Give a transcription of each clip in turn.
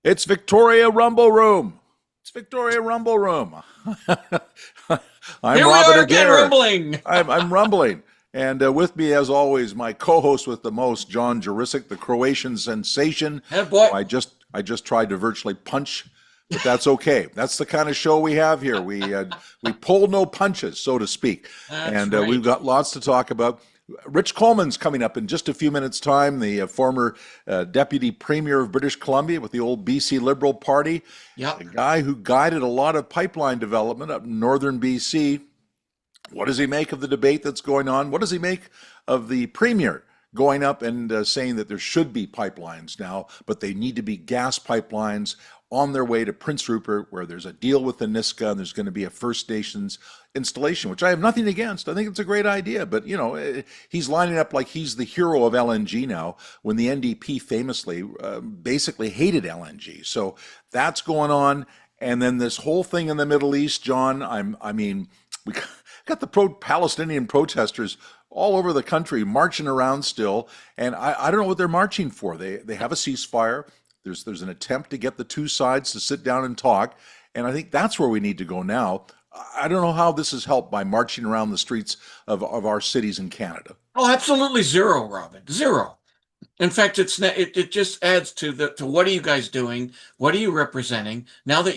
It's Victoria Rumble Room. It's Victoria Rumble Room. I'm Here we Robin are again, Adair. rumbling. I'm rumbling. And with me, as always, my co-host with the most, John Juricic, the Croatian Sensation, Head who boy. I just tried to virtually punch, but that's okay. That's the kind of show we have here. We pull no punches, so to speak, That's and we've right. got lots to talk about. Rich Coleman's coming up in just a few minutes' time, the former Deputy Premier of British Columbia with the old BC Liberal Party, a Yep. guy who guided a lot of pipeline development up in northern BC. What does he make of the debate that's going on? What does he make of the Premier going up and saying that there should be pipelines now, but they need to be gas pipelines on their way to Prince Rupert, where there's a deal with the Niska and there's going to be a First Nations installation, which I have nothing against. I think it's a great idea, but he's lining up like he's the hero of LNG now, when the NDP famously basically hated LNG. So that's going on, and then this whole thing in the Middle East, John. I mean, we got the pro-Palestinian protesters all over the country marching around still, and I don't know what they're marching for. They have a ceasefire. There's an attempt to get the two sides to sit down and talk, and I think that's where we need to go now. I don't know how this is helped by marching around the streets of our cities in Canada. Oh, absolutely zero, Robin. Zero. In fact, it just adds to to what are you guys doing? What are you representing? Now that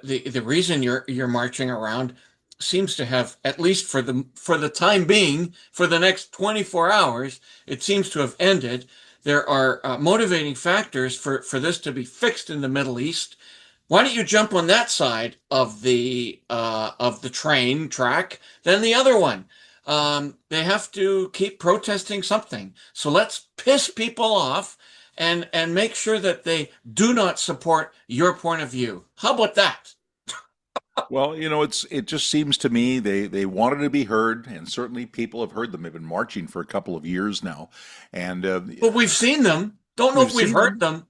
the reason you're marching around seems to have, at least for the time being, for the next 24 hours, it seems to have ended. There are motivating factors for this to be fixed in the Middle East. Why don't you jump on that side of the train track than the other one? They have to keep protesting something. So let's piss people off and make sure that they do not support your point of view. How about that? Well, it just seems to me they wanted to be heard, and certainly people have heard them. They've been marching for a couple of years now, and But we've seen them. Don't know we've if we've seen heard them. them.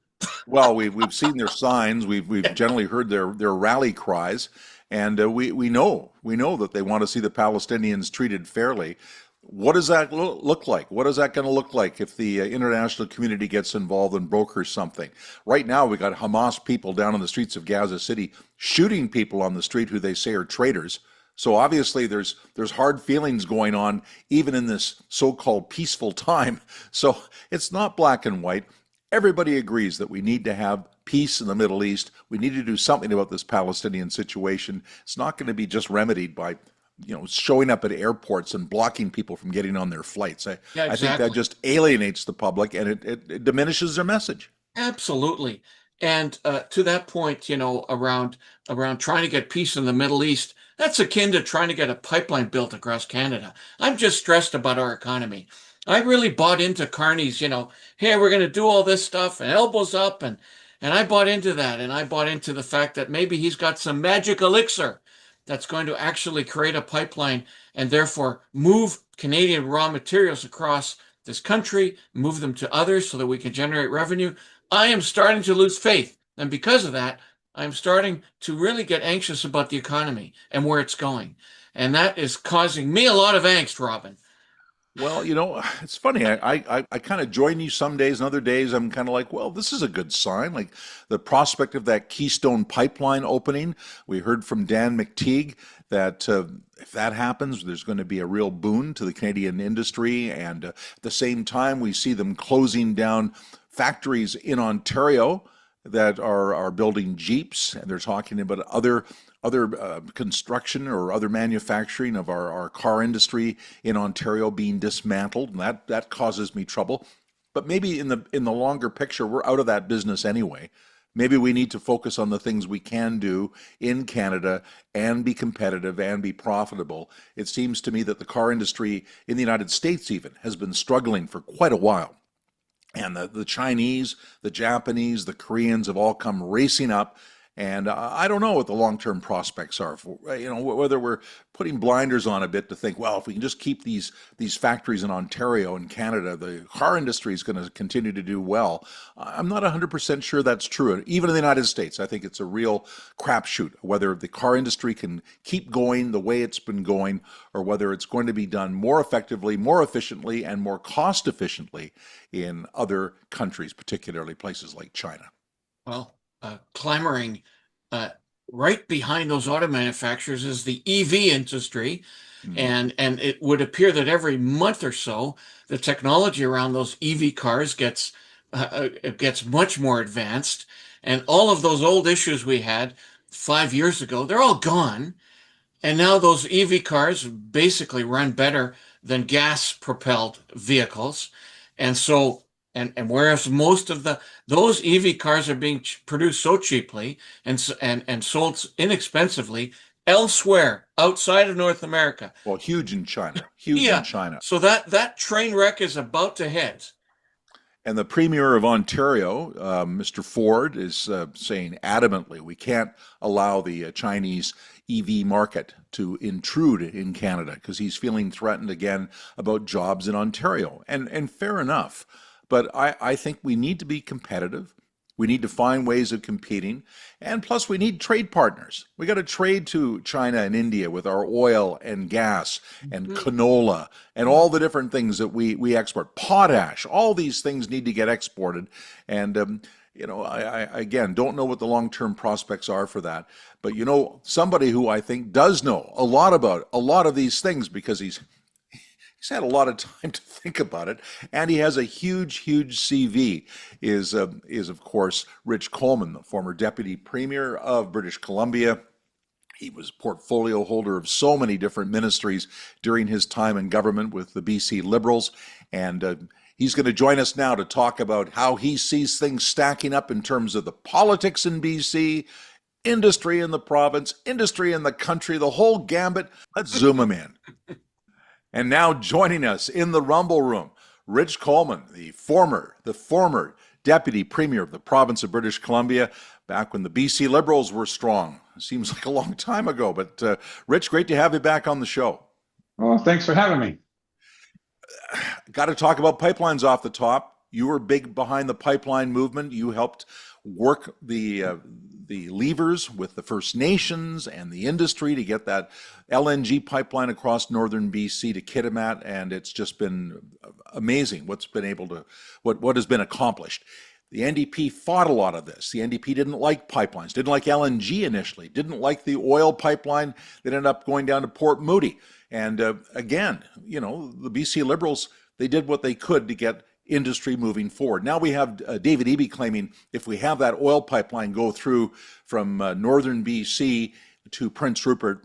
Well, we've seen their signs. We've generally heard their rally cries, and we know that they want to see the Palestinians treated fairly. What does that look like? What is that going to look like if the international community gets involved and brokers something? Right now, we got Hamas people down in the streets of Gaza City shooting people on the street who they say are traitors. So obviously, there's hard feelings going on even in this so-called peaceful time. So it's not black and white. Everybody agrees that we need to have peace in the Middle East. We need to do something about this Palestinian situation. It's not going to be just remedied by, showing up at airports and blocking people from getting on their flights. I, Yeah, I think that exactly. just alienates the public, and it diminishes their message. Absolutely. And to that point, around trying to get peace in the Middle East, that's akin to trying to get a pipeline built across Canada. I'm just stressed about our economy. I really bought into Carney's, hey, we're going to do all this stuff and elbows up, and I bought into that, and I bought into the fact that maybe he's got some magic elixir that's going to actually create a pipeline and therefore move Canadian raw materials across this country, move them to others so that we can generate revenue. I am starting to lose faith. And because of that, I'm starting to really get anxious about the economy and where it's going. And that is causing me a lot of angst, Robin. Well, it's funny. I kind of join you some days, and other days I'm kind of like, well, this is a good sign. Like the prospect of that Keystone Pipeline opening. We heard from Dan McTeague that if that happens, there's going to be a real boon to the Canadian industry. And at the same time, we see them closing down factories in Ontario that are building Jeeps, and they're talking about other construction or other manufacturing of our car industry in Ontario being dismantled, and that causes me trouble. But maybe in the longer picture, we're out of that business anyway. Maybe we need to focus on the things we can do in Canada and be competitive and be profitable. It seems to me that the car industry in the United States even has been struggling for quite a while. And the Chinese, the Japanese, the Koreans have all come racing up. And I don't know what the long-term prospects are for, whether we're putting blinders on a bit to think, well, if we can just keep these factories in Ontario and Canada, the car industry is going to continue to do well. I'm not 100% sure that's true. Even in the United States, I think it's a real crapshoot whether the car industry can keep going the way it's been going, or whether it's going to be done more effectively, more efficiently, and more cost efficiently in other countries, particularly places like China. Well, clamoring uh, right behind those auto manufacturers is the EV industry. Mhm. And it would appear that every month or so, the technology around those EV cars it gets much more advanced, and all of those old issues we had 5 years ago, they're all gone. And now those EV cars basically run better than gas propelled vehicles. And so, and whereas most of those EV cars are being produced so cheaply and sold inexpensively elsewhere outside of North America. Well, huge in China, huge in Yeah. China. So that train wreck is about to hit. And the Premier of Ontario, Mr. Ford, is saying adamantly we can't allow the Chinese EV market to intrude in Canada because he's feeling threatened again about jobs in Ontario. And fair enough. But I think we need to be competitive. We need to find ways of competing. And plus, we need trade partners. We got to trade to China and India with our oil and gas and Mhm. canola and all the different things that we export. Potash, all these things need to get exported. And, I again don't know what the long term prospects are for that. But, somebody who I think does know a lot about a lot of these things because he's had a lot of time to think about it, and he has a huge CV. Is of course Rich Coleman, the former deputy premier of British Columbia. He was portfolio holder of so many different ministries during his time in government with the BC Liberals, and he's going to join us now to talk about how he sees things stacking up in terms of the politics in BC, industry in the province, industry in the country, the whole gambit. Let's zoom him in. And now joining us in the Rumble Room, Rich Coleman, the former Deputy Premier of the province of British Columbia, back when the BC Liberals were strong. Seems like a long time ago, but Rich, great to have you back on the show. Oh, thanks for having me. Got to talk about pipelines off the top. You were big behind the pipeline movement. You helped work the levers with the First Nations and the industry to get that LNG pipeline across northern BC to Kitimat, and it's just been amazing what has been accomplished. The NDP fought a lot of this. The NDP didn't like pipelines, didn't like LNG initially, didn't like the oil pipeline that ended up going down to Port Moody. And again, the BC Liberals, they did what they could to get industry moving forward. Now we have David Eby claiming if we have that oil pipeline go through from northern BC to Prince Rupert,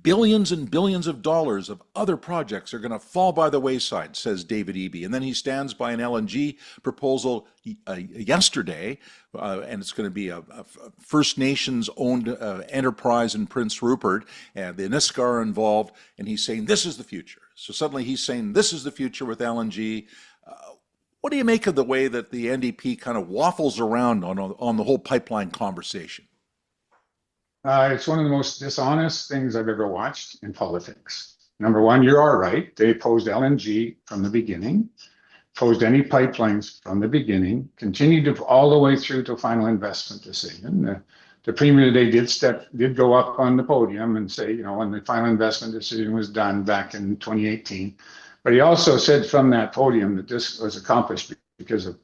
billions and billions of dollars of other projects are going to fall by the wayside, says David Eby. And then he stands by an LNG proposal yesterday, and it's going to be a First Nations owned enterprise in Prince Rupert, and the Niska are involved, and he's saying this is the future. So suddenly he's saying this is the future with LNG. What do you make of the way that the NDP kind of waffles around on the whole pipeline conversation? It's one of the most dishonest things I've ever watched in politics. Number one, you are right. They opposed LNG from the beginning, opposed any pipelines from the beginning, continued to all the way through to final investment decision. The premier today did go up on the podium and say, when the final investment decision was done back in 2018. But he also said from that podium that this was accomplished because of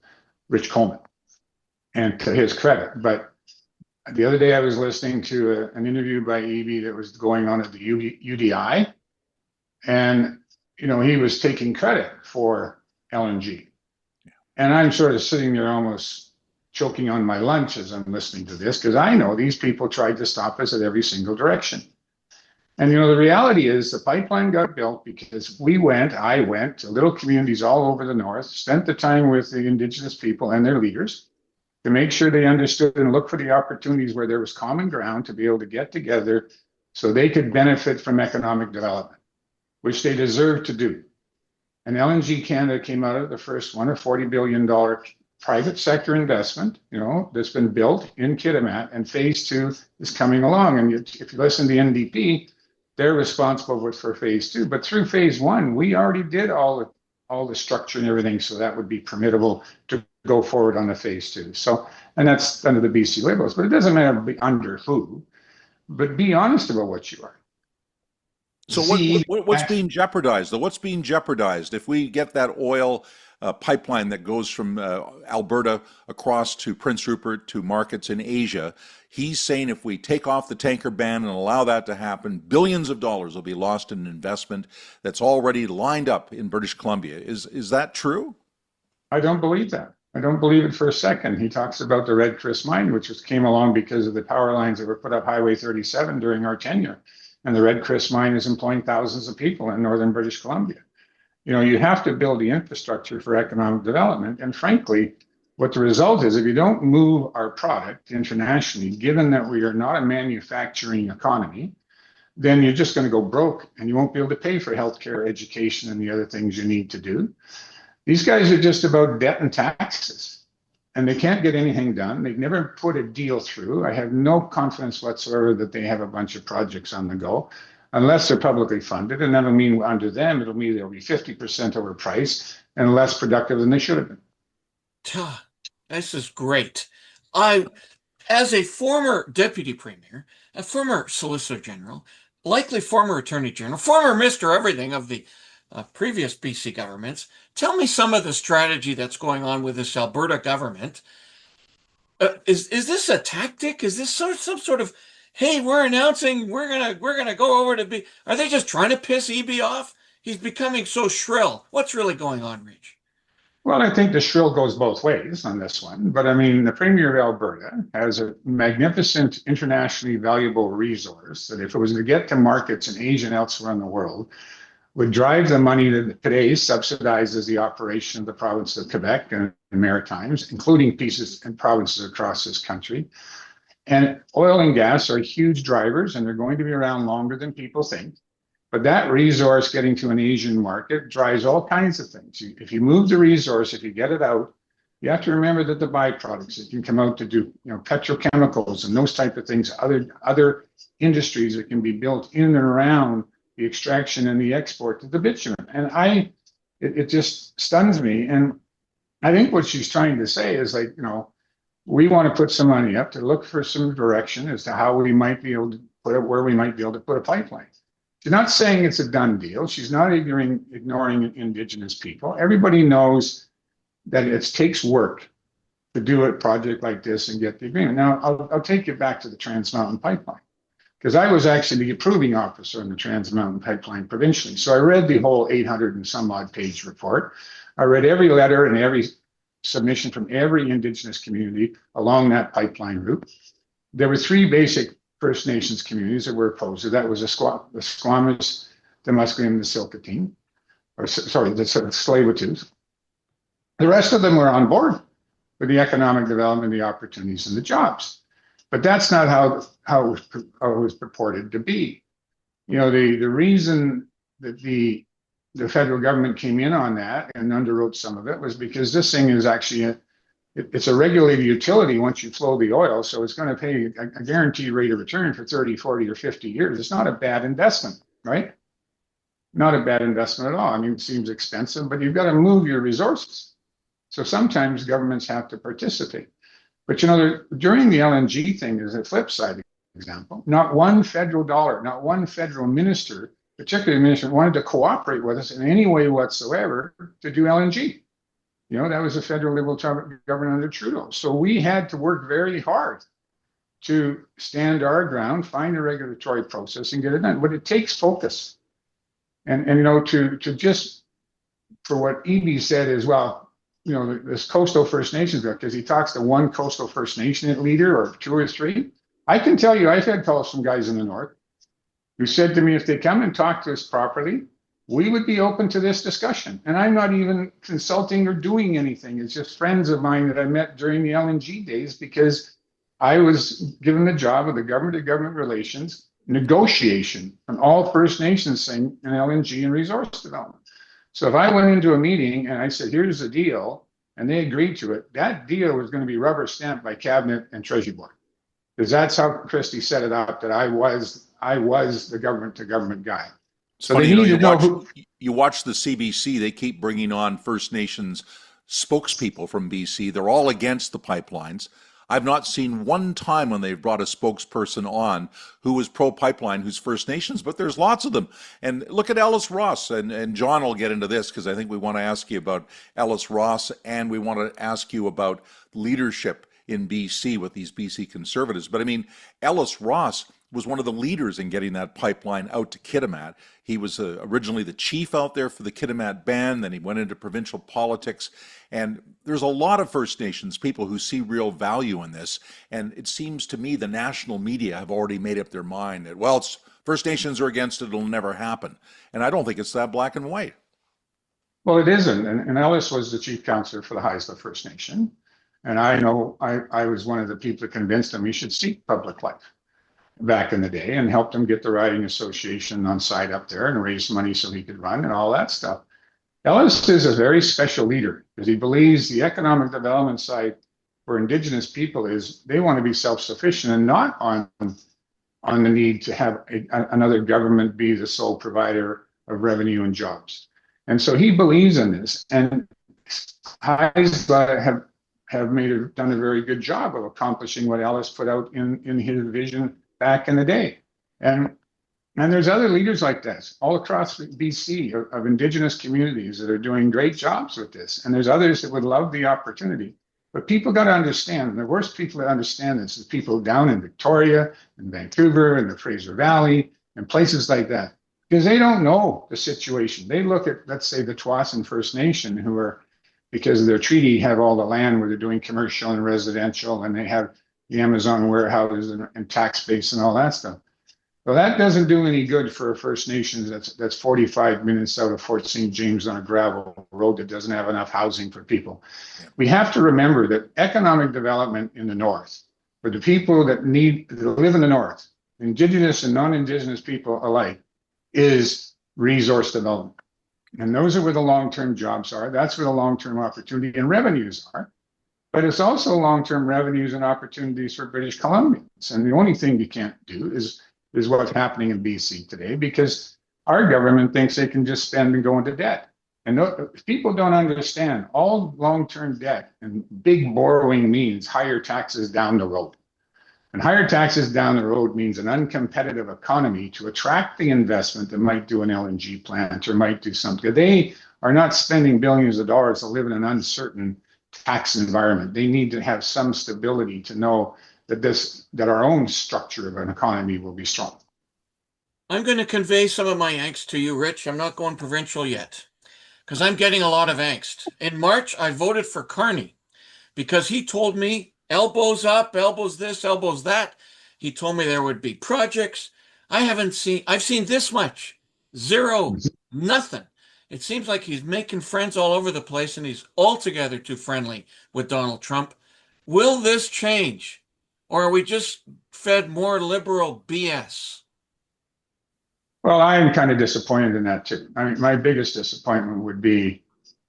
Rich Coleman, and to his credit. But the other day I was listening to an interview by Eby that was going on at the UDI, and he was taking credit for LNG. And I'm sort of sitting there almost choking on my lunch as I'm listening to this, because I know these people tried to stop us at every single direction. And the reality is the pipeline got built because I went to little communities all over the north, spent the time with the Indigenous people and their leaders to make sure they understood and look for the opportunities where there was common ground to be able to get together so they could benefit from economic development, which they deserve to do. And LNG Canada came out of the first one, a $40 billion private sector investment, that's been built in Kitimat, and phase two is coming along. And if you listen to the NDP, they're responsible for phase two. But through phase one, we already did all the structure and everything, so that would be permittable to go forward on the phase two. So, and that's under the BC Liberals, but it doesn't matter under who, but be honest about what you are. So Z what's being jeopardized though? What's being jeopardized if we get that oil pipeline that goes from Alberta across to Prince Rupert to markets in Asia? He's saying if we take off the tanker ban and allow that to happen, billions of dollars will be lost in investment that's already lined up in British Columbia. Is that true? I don't believe that. I don't believe it for a second. He talks about the Red Chris mine, which came along because of the power lines that were put up Highway 37 during our tenure. And the Red Chris mine is employing thousands of people in northern British Columbia. You have to build the infrastructure for economic development. And frankly, what the result is, if you don't move our product internationally, given that we are not a manufacturing economy, then you're just going to go broke and you won't be able to pay for healthcare, education, and the other things you need to do. These guys are just about debt and taxes, and they can't get anything done. They've never put a deal through. I have no confidence whatsoever that they have a bunch of projects on the go, unless they're publicly funded, and that'll mean under them, it'll mean they'll be 50% overpriced and less productive than they should have been. This is great. As a former deputy premier, a former solicitor general, likely former attorney general, former Mr. Everything of the previous BC governments, tell me some of the strategy that's going on with this Alberta government. Is this a tactic? Is this some sort of, hey, we're announcing we're gonna go over to B? Are they just trying to piss EB off? He's becoming so shrill. What's really going on, Rich? Well, I think the shrill goes both ways on this one. But I mean, the Premier of Alberta has a magnificent, internationally valuable resource that if it was to get to markets in Asia and elsewhere in the world, would drive the money that today subsidizes the operation of the province of Quebec and the Maritimes, including pieces and provinces across this country. And oil and gas are huge drivers, and they're going to be around longer than people think. But that resource getting to an Asian market drives all kinds of things. If you move the resource, if you get it out, you have to remember that the byproducts that can come out to do, petrochemicals and those type of things, other industries that can be built in and around the extraction and the export of the bitumen. And it just stuns me. And I think what she's trying to say is we want to put some money up to look for some direction as to how we might be able to put it, where we might be able to put a pipeline. She's not saying it's a done deal. She's not ignoring Indigenous people. Everybody knows that it takes work to do a project like this and get the agreement. Now, I'll take you back to the Trans Mountain Pipeline, because I was actually the approving officer in the Trans Mountain Pipeline provincially. So I read the whole 800 and some odd page report. I read every letter and every submission from every Indigenous community along that pipeline route. There were three basic First Nations communities that were opposed to that. Was the Squamish, the Musqueam, and the Silkatine, the Tsleil-Waututh. The rest of them were on board with the economic development, the opportunities, and the jobs. But that's not how it was purported to be. The reason that the federal government came in on that and underwrote some of it was because this thing is actually it's a regulated utility once you flow the oil, so it's going to pay a guaranteed rate of return for 30, 40, or 50 years. It's not a bad investment, right? Not a bad investment at all. I mean, it seems expensive, but you've got to move your resources. So sometimes governments have to participate. But during the LNG thing is a flip side example. Not one federal dollar, not one federal minister, particularly minister, wanted to cooperate with us in any way whatsoever to do LNG. That was a federal Liberal government under Trudeau. So we had to work very hard to stand our ground, find a regulatory process, and get it done. But it takes focus. And to just, for what Eby said as well, this coastal First Nations guy, because he talks to one coastal First Nation leader or two or three. I can tell you, I've had calls from guys in the north who said to me, if they come and talk to us properly, we would be open to this discussion. And I'm not even consulting or doing anything. It's just friends of mine that I met during the LNG days, because I was given the job of the government-to-government relations negotiation on all First Nations thing in LNG and resource development. So if I went into a meeting and I said, here's the deal, and they agreed to it, that deal was going to be rubber stamped by Cabinet and Treasury Board. Because that's how Christie set it up, that I was the government-to-government guy. It's funny, you watch the CBC, they keep bringing on First Nations spokespeople from BC. They're all against the pipelines. I've not seen one time when they've brought a spokesperson on who was pro-pipeline, who's First Nations, but there's lots of them. And look at Ellis Ross, and John will get into this because I think we want to ask you about Ellis Ross, and we want to ask you about leadership in BC with these BC Conservatives. But I mean, Ellis Ross was one of the leaders in getting that pipeline out to Kitimat. He was originally the chief out there for the Kitimat band, then he went into provincial politics. And there's a lot of First Nations people who see real value in this. And it seems to me the national media have already made up their mind that, well, it's First Nations are against it, it'll never happen. And I don't think it's that black and white. Well, it isn't. And Ellis was the chief counselor for the Haisla First Nation. And I know I was one of the people that convinced him he should seek public life back in the day and helped him get the riding association on site up there and raise money so he could run and all that stuff. Ellis is a very special leader because he believes the economic development side for Indigenous people is they want to be self-sufficient and not on the need to have another government be the sole provider of revenue and jobs. And so he believes in this. And Haisla have done a very good job of accomplishing what Ellis put out in his vision back in the day. And there's other leaders like this all across BC of Indigenous communities that are doing great jobs with this. And there's others that would love the opportunity. But people got to understand, and the worst people that understand this is people down in Victoria and Vancouver and the Fraser Valley and places like that, because they don't know the situation. They look at, let's say, the Tsawwassen First Nation, who are, because of their treaty, have all the land where they're doing commercial and residential, and they have the Amazon warehouses and tax base and all that stuff. Well, that doesn't do any good for a First Nations that's 45 minutes out of Fort St. James on a gravel road that doesn't have enough housing for people. We have to remember that economic development in the North, for the people that live in the North, Indigenous and non-Indigenous people alike, is resource development. And those are where the long-term jobs are. That's where the long-term opportunity and revenues are. But it's also long-term revenues and opportunities for British Columbians. And the only thing you can't do is what's happening in BC today, because our government thinks they can just spend and go into debt. And if people don't understand, all long-term debt and big borrowing means higher taxes down the road. And higher taxes down the road means an uncompetitive economy to attract the investment that might do an LNG plant or might do something. They are not spending billions of dollars to live in an uncertain tax environment. They need to have some stability to know that our own structure of an economy will be strong. I'm going to convey some of my angst to you, Rich. I'm not going provincial yet because I'm getting a lot of angst. In March, I voted for Carney because he told me elbows up, elbows this, elbows that. He told me there would be projects. I've seen this much. Zero, nothing. It seems like he's making friends all over the place and he's altogether too friendly with Donald Trump. Will this change? Or are we just fed more liberal BS? Well, I'm kind of disappointed in that too. I mean, my biggest disappointment would be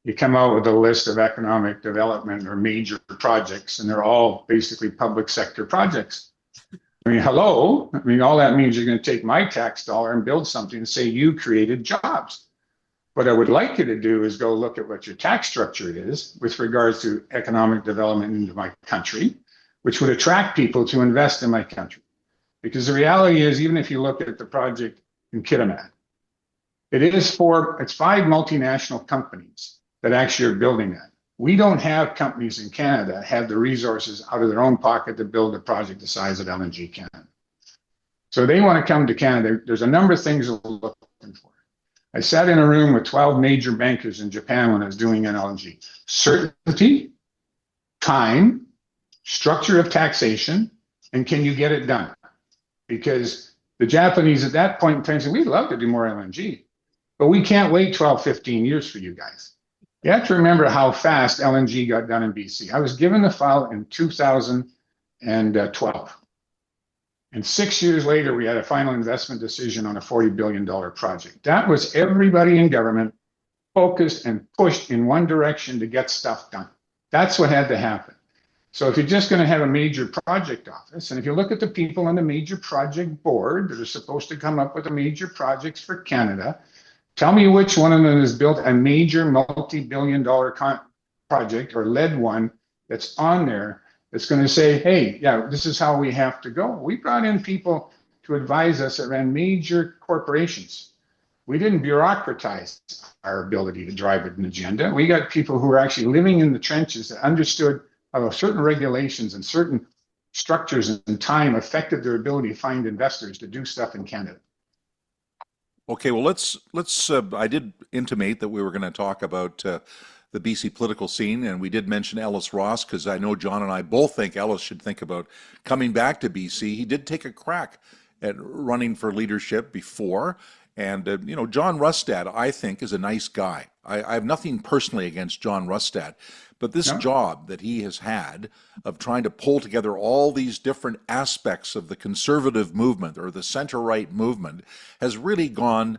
you come out with a list of economic development or major projects, and they're all basically public sector projects. I mean, hello. I mean, all that means you're going to take my tax dollar and build something and say you created jobs. What I would like you to do is go look at what your tax structure is with regards to economic development into my country, which would attract people to invest in my country. Because the reality is, even if you look at the project in Kitimat, it's 5 multinational companies that actually are building that. We don't have companies in Canada that have the resources out of their own pocket to build a project the size of LNG Canada. So they want to come to Canada. There's a number of things we're looking for. I sat in a room with 12 major bankers in Japan when I was doing an LNG. Certainty, time, structure of taxation, and can you get it done? Because the Japanese at that point in time said, we'd love to do more LNG, but we can't wait 12, 15 years for you guys. You have to remember how fast LNG got done in BC. I was given the file in 2012. And 6 years later, we had a final investment decision on a $40 billion project. That was everybody in government focused and pushed in one direction to get stuff done. That's what had to happen. So if you're just going to have a major project office, and if you look at the people on the major project board that are supposed to come up with the major projects for Canada, tell me which one of them has built a major multi-billion-dollar project or led one that's on there that's going to say, hey, yeah, this is how we have to go. We brought in people to advise us that ran major corporations. We didn't bureaucratize our ability to drive an agenda. We got people who were actually living in the trenches that understood how certain regulations and certain structures and time affected their ability to find investors to do stuff in Canada. Okay, well, let's. I did intimate that we were going to talk about the BC political scene, and we did mention Ellis Ross because I know John and I both think Ellis should think about coming back to BC. He did take a crack at running for leadership before, and John Rustad, I think, is a nice guy. I have nothing personally against John Rustad, but this No. job that he has had of trying to pull together all these different aspects of the conservative movement or the center-right movement has really gone,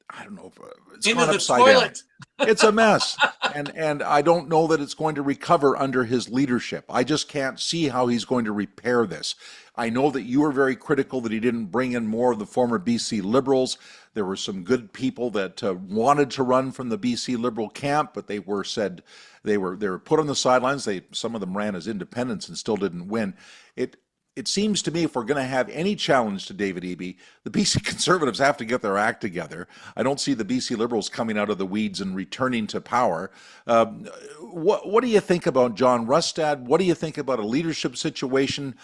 I don't know, it's Into gone the upside down. toilet. It's a mess. And I don't know that it's going to recover under his leadership. I just can't see how he's going to repair this. I know that you were very critical that he didn't bring in more of the former BC Liberals. There were some good people that wanted to run from the BC Liberal camp, but they were put on the sidelines. Some of them ran as independents and still didn't win. It seems to me if we're going to have any challenge to David Eby, the BC Conservatives have to get their act together. I don't see the BC Liberals coming out of the weeds and returning to power. What do you think about John Rustad? What do you think about a leadership situation?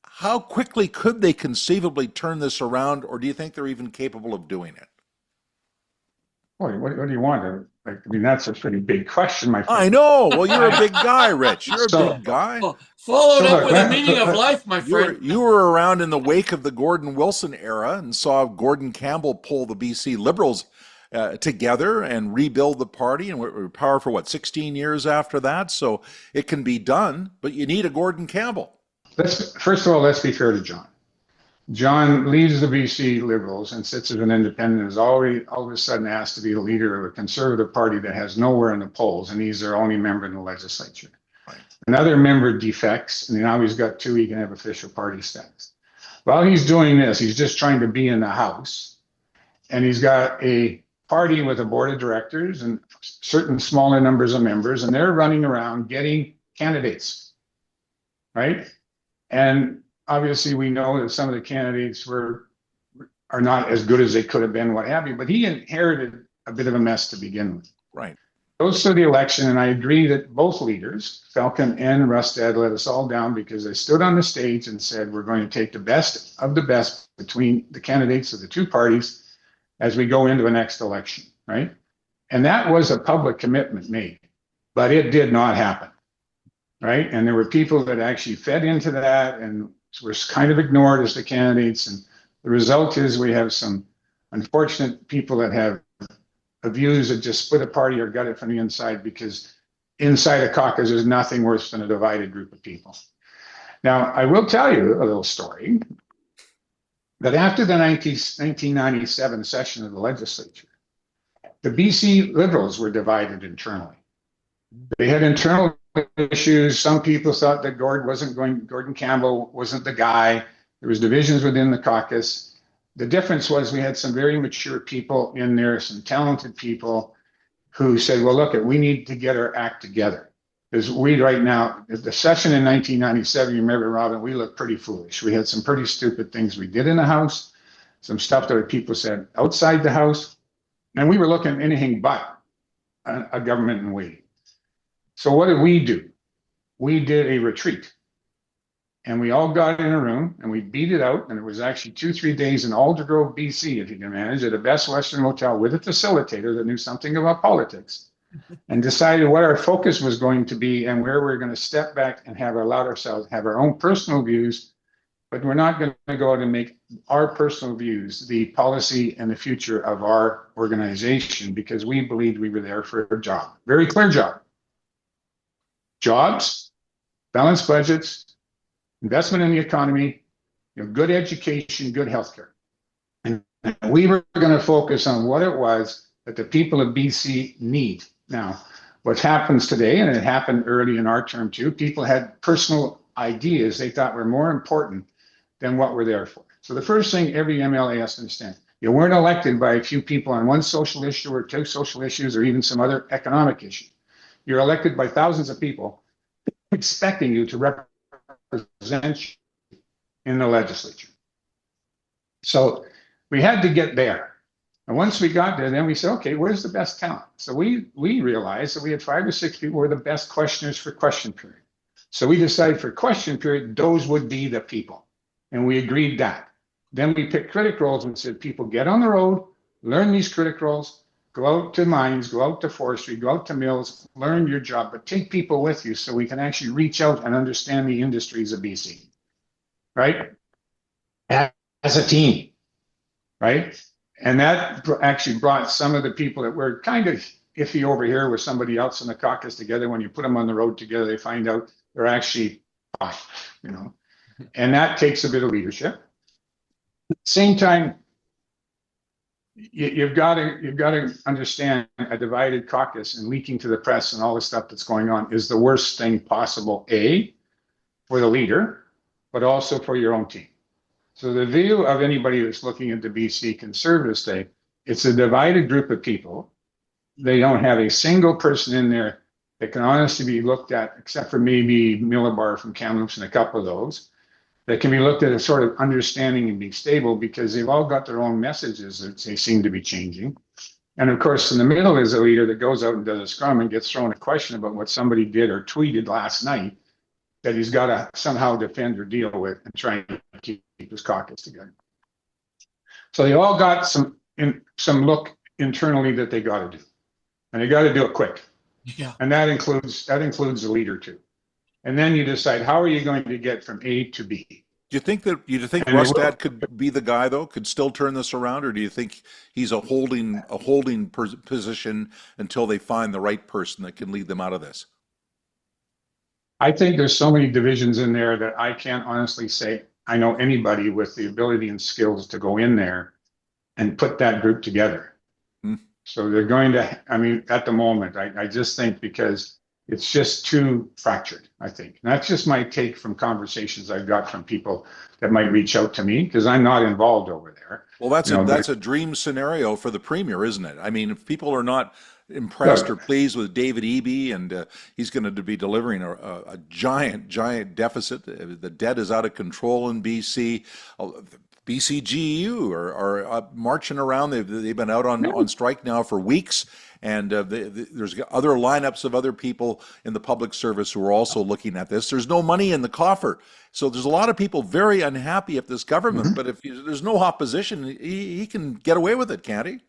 How quickly could they conceivably turn this around, or do you think they're even capable of doing it? Boy, what do you want? That's a pretty big question, my friend. I know. Well, you're a big guy, Rich. You're a So- big guy. Well, followed So up look, with a let- meaning of let- life, my friend. You were around in the wake of the Gordon Wilson era and saw Gordon Campbell pull the BC Liberals together and rebuild the party, and we're power for 16 years after that. So it can be done, but you need a Gordon Campbell. First of all, let's be fair to John. John leads the BC Liberals and sits as an independent, is already all of a sudden asked to be the leader of a Conservative party that has nowhere in the polls, and he's their only member in the legislature. Right. Another member defects, and now he's got two, he can have official party status. While he's doing this, he's just trying to be in the House, and he's got a party with a board of directors and certain smaller numbers of members, and they're running around getting candidates, right? And obviously, we know that some of the candidates are not as good as they could have been, what have you, but he inherited a bit of a mess to begin with. Right. Goes to the election, and I agree that both leaders, Falcon and Rustad, let us all down because they stood on the stage and said, we're going to take the best of the best between the candidates of the two parties as we go into the next election, right? And that was a public commitment made, but it did not happen, right? And there were people that actually fed into that and were kind of ignored as the candidates. And the result is we have some unfortunate people that have views that just split a party or gut it from the inside, because inside a caucus is nothing worse than a divided group of people. Now, I will tell you a little story that after the 1997 session of the legislature, the BC Liberals were divided internally. They had internal issues. Some people thought that Gordon Campbell wasn't the guy. There was divisions within the caucus. The difference was we had some very mature people in there, some talented people who said, well, look, we need to get our act together. Because we right now, the session in 1997, you remember, Robin, we looked pretty foolish. We had some pretty stupid things we did in the House, some stuff that people said outside the House, and we were looking anything but a government in waiting. So what did we do? We did a retreat. And we all got in a room and we beat it out. And it was actually 2-3 days in Aldergrove, BC, if you can manage, at a Best Western hotel with a facilitator that knew something about politics, and decided what our focus was going to be and where we're going to step back and allow ourselves have our own personal views. But we're not going to go out and make our personal views the policy and the future of our organization, because we believed we were there for a job, very clear job. Jobs, balanced budgets, investment in the economy, good education, good healthcare. And we were going to focus on what it was that the people of BC need. Now, what happens today, and it happened early in our term too, people had personal ideas they thought were more important than what we're there for. So the first thing every MLA has to understand, you weren't elected by a few people on one social issue or two social issues or even some other economic issue. You're elected by thousands of people expecting you to represent you in the legislature. So we had to get there. And once we got there, then we said, okay, where's the best talent? So we realized that we had 5 or 6 people who were the best questioners for question period. So we decided for question period, those would be the people. And we agreed that. Then we picked critic roles and said, people get on the road, learn these critic roles, go out to mines, go out to forestry, go out to mills, learn your job, but take people with you so we can actually reach out and understand the industries of BC, right? As a team, right? And that actually brought some of the people that were kind of iffy over here with somebody else in the caucus together. When you put them on the road together, they find out they're actually fine, you know, and that takes a bit of leadership. Same time, you've got to understand a divided caucus and leaking to the press and all the stuff that's going on is the worst thing possible, A, for the leader, but also for your own team. So the view of anybody that's looking at the BC Conservative state, it's a divided group of people. They don't have a single person in there that can honestly be looked at, except for maybe Millibar from Kamloops and a couple of those, that can be looked at as sort of understanding and being stable because they've all got their own messages that they seem to be changing. And of course, in the middle is a leader that goes out and does a scrum and gets thrown a question about what somebody did or tweeted last night that he's got to somehow defend or deal with and try and keep his caucus together. So they all got some look internally that they got to do, and they got to do it quick. Yeah. And that includes the leader too. And then you decide how are you going to get from A to B. Do you think Rustad could be the guy though? Could still turn this around, or do you think he's a holding position until they find the right person that can lead them out of this? I think there's so many divisions in there that I can't honestly say I know anybody with the ability and skills to go in there and put that group together. So they're going to, I mean, at the moment, I just think because it's just too fractured, I think. And that's just my take from conversations I've got from people that might reach out to me because I'm not involved over there. Well, that's a dream scenario for the premier, isn't it? I mean, if people are not impressed or pleased with David Eby, and he's going to be delivering a giant deficit. The debt is out of control in BC. BCGEU are marching around. They've been out on strike now for weeks, and there's other lineups of other people in the public service who are also looking at this. There's no money in the coffer, so there's a lot of people very unhappy at this government. But if there's no opposition, he can get away with it, can't he?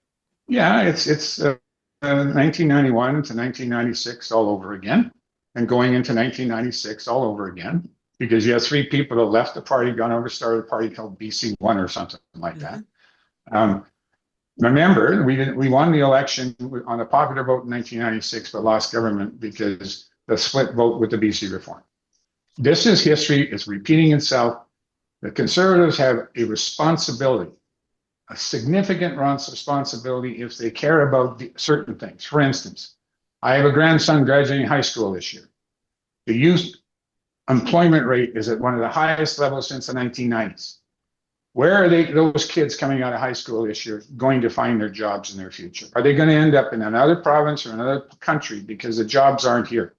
Yeah, it's 1991 to 1996 all over again, and going into 1996 all over again. Because you have 3 people that left the party, gone over, started a party called BC One or something like that. Remember, we won the election on a popular vote in 1996, but lost government because the split vote with the BC Reform. This is history. It's repeating itself. The Conservatives have a responsibility, a significant responsibility if they care about certain things. For instance, I have a grandson graduating high school this year. The youth employment rate is at one of the highest levels since the 1990s. Where are those kids coming out of high school this year going to find their jobs in their future? Are they going to end up in another province or another country because the jobs aren't here?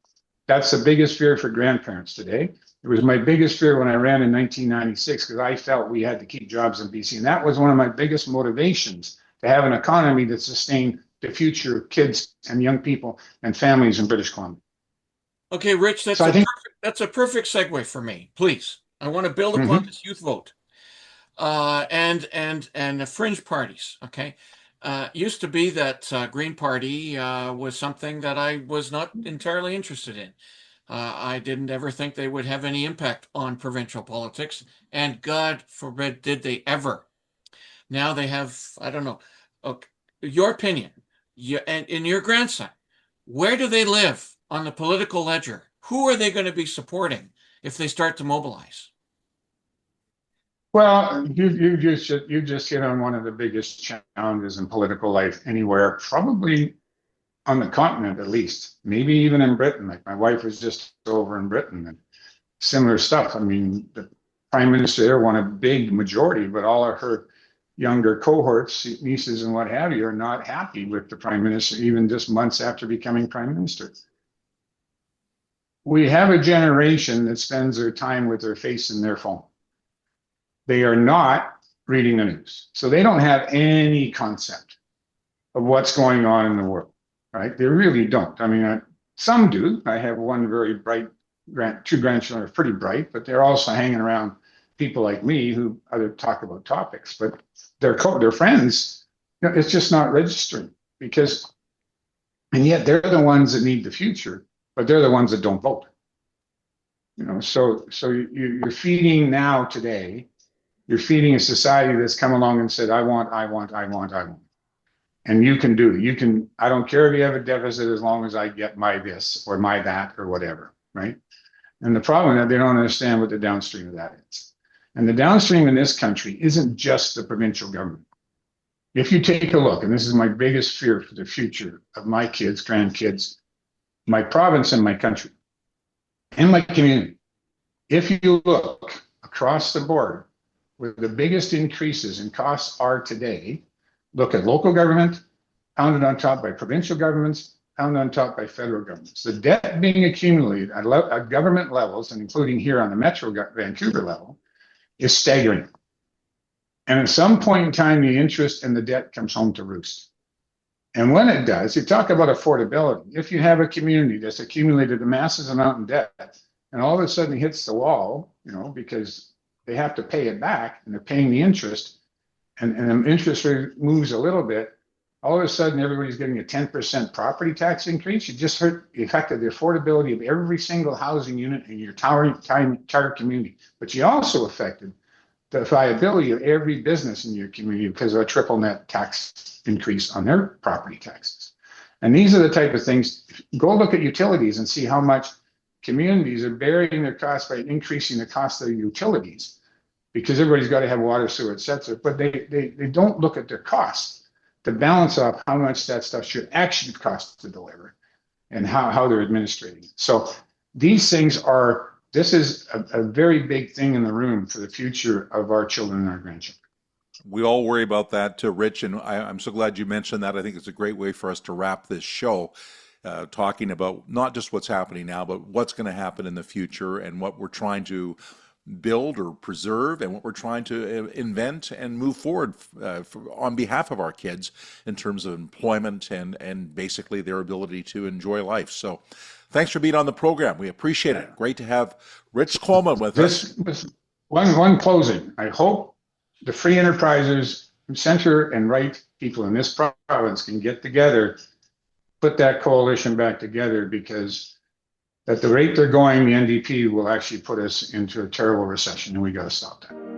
That's the biggest fear for grandparents today. It was my biggest fear when I ran in 1996 because I felt we had to keep jobs in BC. And that was one of my biggest motivations to have an economy that sustained the future of kids and young people and families in British Columbia. Okay, Rich, that's a perfect segue for me. Please, I want to build upon this youth vote, and the fringe parties. Okay, used to be that Green Party was something that I was not entirely interested in. I didn't ever think they would have any impact on provincial politics, and God forbid did they ever. Now they have, I don't know. Okay, your opinion, and in your grandson, where do they live on the political ledger? Who are they going to be supporting if they start to mobilize? Well, you just hit on one of the biggest challenges in political life anywhere, probably on the continent at least, maybe even in Britain. Like my wife was just over in Britain and similar stuff. I mean, the prime minister there won a big majority, but all of her younger cohorts, nieces and what have you, are not happy with the prime minister, even just months after becoming prime minister. we have a generation that spends their time with their face in their phone. They are not reading the news. So they don't have any concept of what's going on in the world, right? They really don't. I mean, some do. I have one very bright, two grandchildren are pretty bright, but they're also hanging around people like me who other talk about topics, but their friends, it's just not registering because, and yet they're the ones that need the future, but they're the ones that don't vote. So you're feeding now today, you're feeding a society that's come along and said, I want. And you can do it. I don't care if you have a deficit as long as I get my this or my that or whatever, right? And the problem is that they don't understand what the downstream of that is. And the downstream in this country isn't just the provincial government. If you take a look, and this is my biggest fear for the future of my kids, grandkids, my province and my country, and my community, if you look across the board, where the biggest increases in costs are today, look at local government, pounded on top by provincial governments, pounded on top by federal governments. The debt being accumulated at government levels, and including here on the Metro Vancouver level, is staggering. And at some point in time, the interest and the debt comes home to roost. And when it does, you talk about affordability. If you have a community that's accumulated a massive amount in debt, and all of a sudden it hits the wall, because they have to pay it back, and they're paying the interest, and the interest rate moves a little bit, all of a sudden everybody's getting a 10% property tax increase. You just affected the affordability of every single housing unit in your entire community. But you also affected the viability of every business in your community because of a triple net tax increase on their property taxes. And these are the type of things. Go look at utilities and see how much communities are bearing their costs by increasing the cost of their utilities, because everybody's got to have water, sewer, et cetera. But they don't look at their costs to balance off how much that stuff should actually cost to deliver and how they're administrating it. So these things this is a very big thing in the room for the future of our children and our grandchildren. We all worry about that, Rich, and I'm so glad you mentioned that. I think it's a great way for us to wrap this show, talking about not just what's happening now, but what's going to happen in the future and what we're trying to build or preserve and what we're trying to invent and move forward on behalf of our kids in terms of employment and basically their ability to enjoy life. So thanks for being on the program. We appreciate it. Great to have Rich Coleman with us. One closing. I hope the free enterprisers, center and right people in this province can get together, put that coalition back together, because at the rate they're going, the NDP will actually put us into a terrible recession, and we got to stop that.